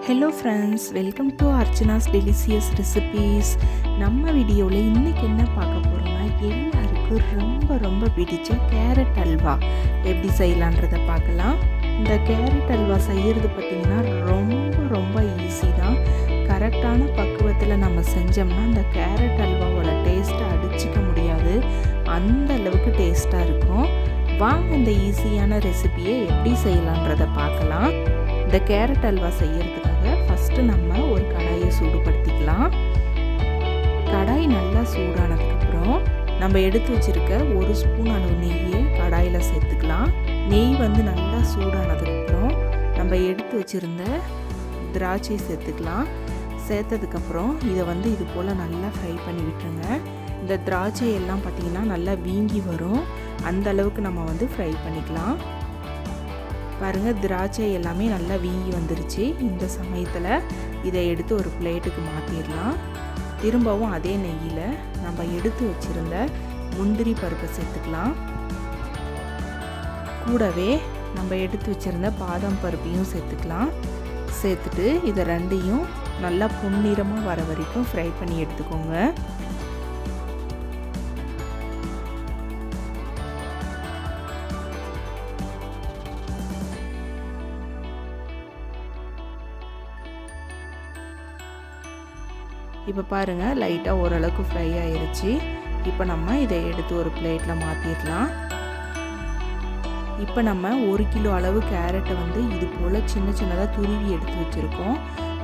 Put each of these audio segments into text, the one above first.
Hello friends, welcome to Archana's delicious recipes. நம்ம வீடியோவில் இன்றைக்கி என்ன பார்க்க போகிறோம்னா, எல்லாருக்கும் ரொம்ப ரொம்ப பிடிச்ச கேரட் அல்வா எப்படி செய்யலான்றதை பார்க்கலாம். இந்த கேரட் அல்வா செய்கிறது பார்த்திங்கன்னா ரொம்ப ரொம்ப ஈஸி தான். கரெக்டான பக்குவத்தில் நம்ம செஞ்சோம்னா இந்த கேரட் அல்வாவோட டேஸ்ட்டை அடிச்சிக்க முடியாது, அந்த அளவுக்கு டேஸ்ட்டாக இருக்கும். வாங்க இந்த ஈஸியான ரெசிபியை எப்படி செய்யலான்றதை பார்க்கலாம். இந்த கேரட் அல்வா செய்யறதுக்காக ஃபஸ்ட்டு நம்ம ஒரு கடாயை சூடுபடுத்திக்கலாம். கடாய் நல்லா சூடானதுக்கப்புறம் நம்ம எடுத்து வச்சுருக்க ஒரு ஸ்பூன் அளவு நெய்யை கடாயில் சேர்த்துக்கலாம். நெய் நல்லா சூடானதுக்கப்புறம் நம்ம எடுத்து வச்சுருந்த திராட்சை சேர்த்துக்கலாம். சேர்த்ததுக்கப்புறம் இதை இது போல் நல்லா ஃப்ரை பண்ணி விட்டுருங்க. இந்த திராட்சை எல்லாம் பார்த்திங்கன்னா நல்லா வீங்கி வரும், அந்த அளவுக்கு நம்ம ஃப்ரை பண்ணிக்கலாம். பாருங்கள், திராட்சை எல்லாமே நல்லா வீங்கி வந்துருச்சு. இந்த சமயத்தில் இதை எடுத்து ஒரு பிளேட்டுக்கு மாற்றிடலாம். திரும்பவும் அதே நெய்யில் நம்ம எடுத்து வச்சுருந்த முந்திரி பருப்பை சேர்த்துக்கலாம். கூடவே நம்ம எடுத்து வச்சுருந்த பாதாம் பருப்பையும் சேர்த்துக்கலாம். சேர்த்துட்டு இதை ரெண்டையும் நல்லா பொன்னிறமாக வர வரைக்கும் ஃப்ரை பண்ணி எடுத்துக்கோங்க. இப்போ பாருங்கள், லைட்டாக ஓரளவுக்கு ஃப்ரை ஆயிடுச்சு. இப்போ நம்ம இதை எடுத்து ஒரு பிளேட்டில் மாற்றிடலாம். இப்போ நம்ம 1 கிலோ அளவு கேரட்டை இது போல் சின்ன சின்னதாக துருவி எடுத்து வச்சுருக்கோம்.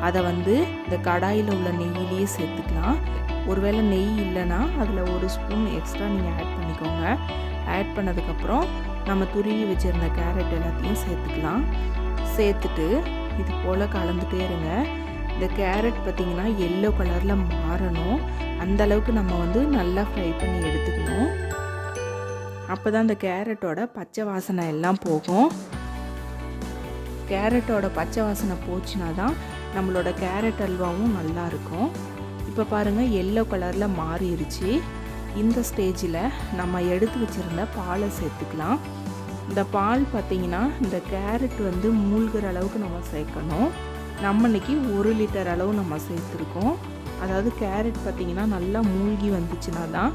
அதை இந்த கடாயில் உள்ள நெய்யிலேயே சேர்த்துக்கலாம். ஒருவேளை நெய் இல்லைன்னா அதில் ஒரு ஸ்பூன் எக்ஸ்ட்ரா நீங்கள் ஆட் பண்ணிக்கோங்க. ஆட் பண்ணதுக்கப்புறம் நம்ம துருவி வச்சுருந்த கேரட் எல்லாத்தையும் சேர்த்துக்கலாம். சேர்த்துட்டு இது போல் கலந்துகிட்டே இருங்க. இந்த கேரட் பார்த்திங்கன்னா எல்லோ கலரில் மாறணும், அந்த அளவுக்கு நம்ம நல்லா ஃப்ரை பண்ணி எடுத்துக்கணும். அப்போ தான் இந்த கேரட்டோட பச்சை வாசனை எல்லாம் போகும். கேரட்டோட பச்சை வாசனை போச்சுன்னா தான் நம்மளோட கேரட் அல்வாவும் நல்லாயிருக்கும். இப்போ பாருங்கள், எல்லோ கலரில் மாறிடுச்சு. இந்த ஸ்டேஜில் நம்ம எடுத்து வச்சுருந்த பாலை சேர்த்துக்கலாம். இந்த பால் பார்த்திங்கன்னா இந்த கேரட் மூழ்கிற அளவுக்கு நம்ம சேர்க்கணும். நம்ம இன்றைக்கி 1 லிட்டர் அளவு நம்ம சேர்த்துருக்கோம். அதாவது கேரட் பார்த்திங்கன்னா நல்லா மூழ்கி வந்துச்சுன்னா தான்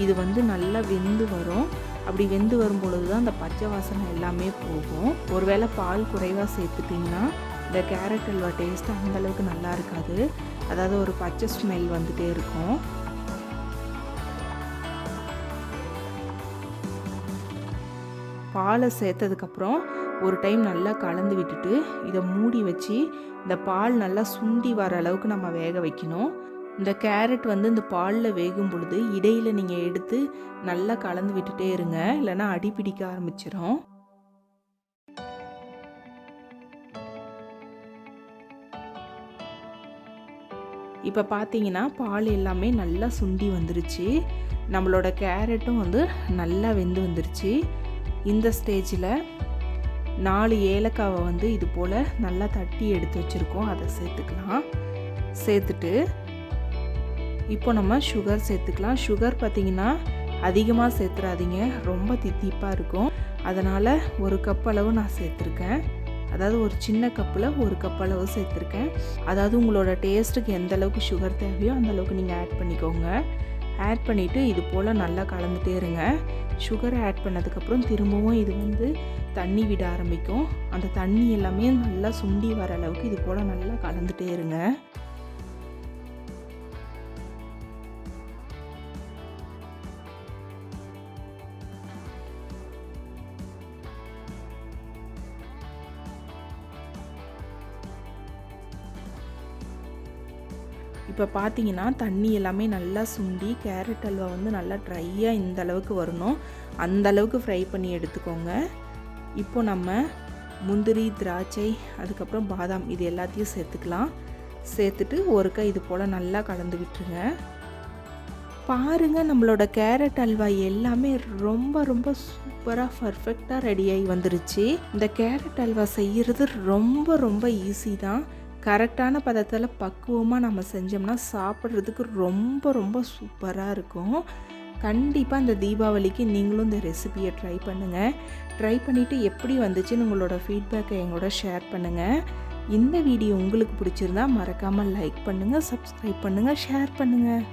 இது நல்லா வெந்து வரும். அப்படி வெந்து வரும்பொழுது தான் இந்த பச்சை வாசனை எல்லாமே போகும். ஒருவேளை பால் குறைவாக சேர்த்துட்டிங்கன்னா இந்த கேரட் அல்வா டேஸ்ட்டு அந்தளவுக்கு நல்லா இருக்காது. அதாவது ஒரு பச்சை ஸ்மெல் வந்துகிட்டே இருக்கும். பாலை சேர்த்ததுக்கப்புறம் ஒரு டைம் நல்லா கலந்து விட்டுட்டு இதை மூடி வச்சு இந்த பால் நல்லா சுண்டி வர அளவுக்கு நம்ம வேக வைக்கணும். இந்த கேரட் இந்த பாலில் வேகும் பொழுது இடையில் நீங்கள் எடுத்து நல்லா கலந்து விட்டுட்டே இருங்க, இல்லைன்னா அடி பிடிக்க ஆரம்பிச்சிடும். இப்போ பார்த்தீங்கன்னா பால் எல்லாமே நல்லா சுண்டி வந்துருச்சு. நம்மளோட கேரட்டும் நல்லா வெந்து வந்துருச்சு. இந்த ஸ்டேஜில் 4 ஏலக்காவை இது போல் நல்லா தட்டி எடுத்து வச்சுருக்கோம், அதை சேர்த்துக்கலாம். சேர்த்துட்டு இப்போ நம்ம சுகர் சேர்த்துக்கலாம். சுகர் பார்த்திங்கன்னா அதிகமாக சேர்த்துறாதீங்க, ரொம்ப தித்திப்பாக இருக்கும். அதனால் 1 கப் அளவு நான் சேர்த்துருக்கேன். அதாவது ஒரு சின்ன கப்பில் 1 கப் அளவு சேர்த்துருக்கேன். அதாவது உங்களோட டேஸ்ட்டுக்கு எந்த அளவுக்கு சுகர் தேவையோ அந்த அளவுக்கு நீங்கள் ஆட் பண்ணிக்கோங்க. ஆட் பண்ணிவிட்டு இது போல் நல்லா கலந்துகிட்டே இருங்க. சுகர் ஆட் பண்ணதுக்கப்புறம் திரும்பவும் இது தண்ணி விட ஆரம்பிக்கும். அந்த தண்ணி எல்லாமே நல்லா சுண்டி வர அளவுக்கு இது போல் நல்லா கலந்துகிட்டே இருங்க. இப்போ பார்த்தீங்கன்னா தண்ணி எல்லாமே நல்லா சுண்டி கேரட் அல்வா நல்லா ட்ரையாக இந்த அளவுக்கு வரணும், அந்த அளவுக்கு ஃப்ரை பண்ணி எடுத்துக்கோங்க. இப்போ நம்ம முந்திரி, திராட்சை, அதுக்கப்புறம் பாதாம் இது எல்லாத்தையும் சேர்த்துக்கலாம். சேர்த்துட்டு ஒருக்கா இது போல் நல்லா கலந்து விட்டுருங்க. பாருங்கள், நம்மளோட கேரட் அல்வா எல்லாமே ரொம்ப ரொம்ப சூப்பராக பர்ஃபெக்டாக ரெடியாகி வந்துருச்சு. இந்த கேரட் அல்வா செய்கிறது ரொம்ப ரொம்ப ஈஸி தான். கரெக்டான பதத்தில் பக்குவமாக நம்ம செஞ்சோம்னா சாப்பிட்றதுக்கு ரொம்ப ரொம்ப சூப்பராக இருக்கும். கண்டிப்பாக இந்த தீபாவளிக்கு நீங்களும் இந்த ரெசிபியை ட்ரை பண்ணுங்கள். ட்ரை பண்ணிவிட்டு எப்படி வந்துச்சுன்னு உங்களோட ஃபீட்பேக்கை எங்களோட ஷேர் பண்ணுங்கள். இந்த வீடியோ உங்களுக்கு பிடிச்சிருந்தா மறக்காமல் லைக் பண்ணுங்கள், சப்ஸ்கிரைப் பண்ணுங்கள், ஷேர் பண்ணுங்கள்.